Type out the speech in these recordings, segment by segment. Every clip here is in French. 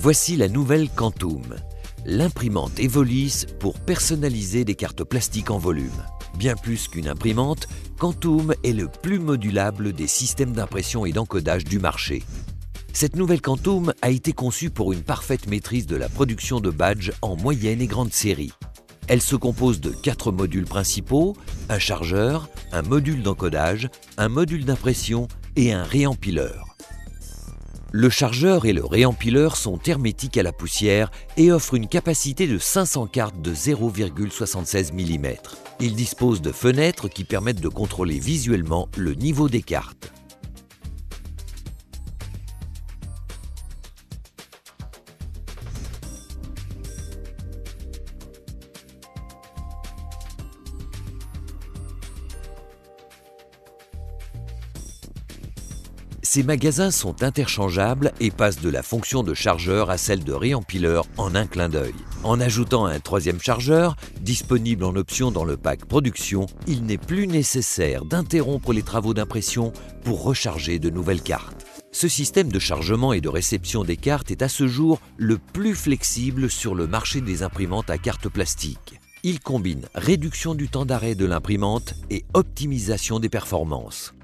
Voici la nouvelle Quantum, l'imprimante Evolis pour personnaliser des cartes plastiques en volume. Bien plus qu'une imprimante, Quantum est le plus modulable des systèmes d'impression et d'encodage du marché. Cette nouvelle Quantum a été conçue pour une parfaite maîtrise de la production de badges en moyenne et grande série. Elle se compose de 4 modules principaux, un chargeur, un module d'encodage, un module d'impression et un réempileur. Le chargeur et le réempileur sont hermétiques à la poussière et offrent une capacité de 500 cartes de 0,76 mm. Ils disposent de fenêtres qui permettent de contrôler visuellement le niveau des cartes. Ces magasins sont interchangeables et passent de la fonction de chargeur à celle de réempileur en un clin d'œil. En ajoutant un 3e chargeur, disponible en option dans le pack production, il n'est plus nécessaire d'interrompre les travaux d'impression pour recharger de nouvelles cartes. Ce système de chargement et de réception des cartes est à ce jour le plus flexible sur le marché des imprimantes à carte plastique. Il combine réduction du temps d'arrêt de l'imprimante et optimisation des performances.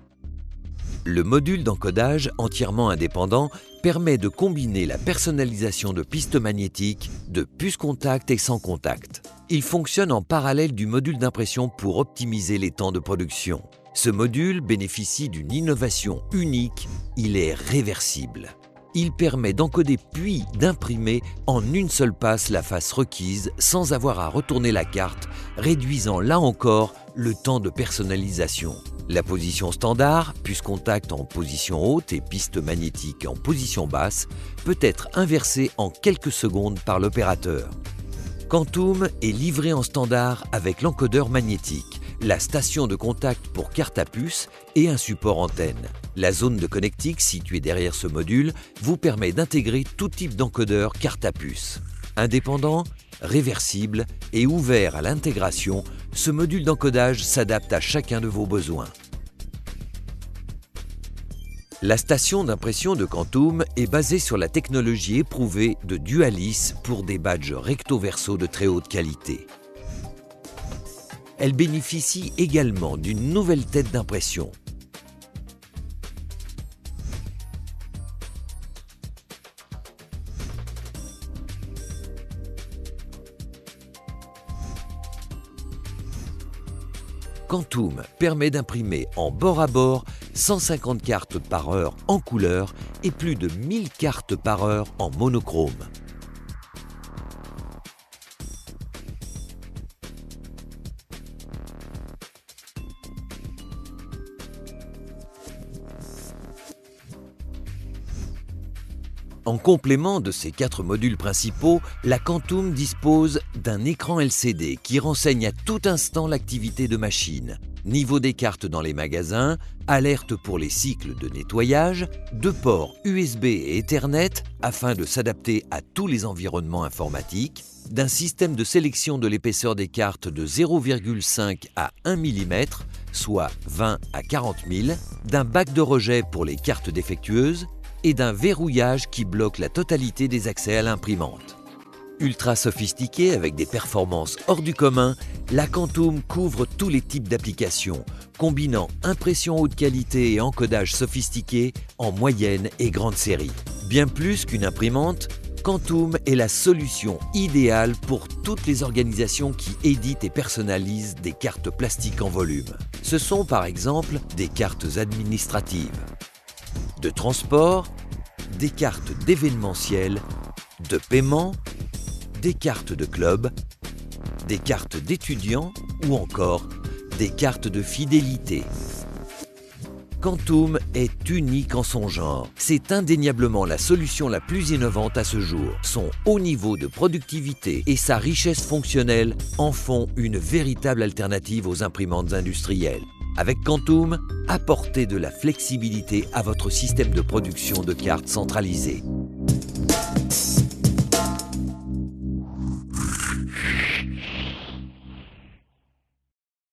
Le module d'encodage entièrement indépendant permet de combiner la personnalisation de pistes magnétiques, de puces contact et sans contact. Il fonctionne en parallèle du module d'impression pour optimiser les temps de production. Ce module bénéficie d'une innovation unique, il est réversible. Il permet d'encoder puis d'imprimer en une seule passe la face requise sans avoir à retourner la carte, réduisant là encore le temps de personnalisation. La position standard, puce contact en position haute et piste magnétique en position basse, peut être inversée en quelques secondes par l'opérateur. Quantum est livré en standard avec l'encodeur magnétique, la station de contact pour carte à puce et un support antenne. La zone de connectique située derrière ce module vous permet d'intégrer tout type d'encodeur carte à puce. Indépendant, réversible et ouvert à l'intégration, ce module d'encodage s'adapte à chacun de vos besoins. La station d'impression de Quantum est basée sur la technologie éprouvée de Dualis pour des badges recto-verso de très haute qualité. Elle bénéficie également d'une nouvelle tête d'impression. Quantum permet d'imprimer en bord à bord 150 cartes par heure en couleur et plus de 1000 cartes par heure en monochrome. En complément de ces 4 modules principaux, la Quantum dispose d'un écran LCD qui renseigne à tout instant l'activité de machine, niveau des cartes dans les magasins, alerte pour les cycles de nettoyage, 2 ports USB et Ethernet afin de s'adapter à tous les environnements informatiques, d'un système de sélection de l'épaisseur des cartes de 0,5 à 1 mm, soit 20 à 40 000, d'un bac de rejet pour les cartes défectueuses, et d'un verrouillage qui bloque la totalité des accès à l'imprimante. Ultra sophistiquée avec des performances hors du commun, la Quantum couvre tous les types d'applications, combinant impression haute qualité et encodage sophistiqué en moyenne et grande série. Bien plus qu'une imprimante, Quantum est la solution idéale pour toutes les organisations qui éditent et personnalisent des cartes plastiques en volume. Ce sont par exemple des cartes administratives, de transport, des cartes d'événementiel, de paiement, des cartes de club, des cartes d'étudiants ou encore des cartes de fidélité. Quantum est unique en son genre. C'est indéniablement la solution la plus innovante à ce jour. Son haut niveau de productivité et sa richesse fonctionnelle en font une véritable alternative aux imprimantes industrielles. Avec Quantum, apportez de la flexibilité à votre système de production de cartes centralisées.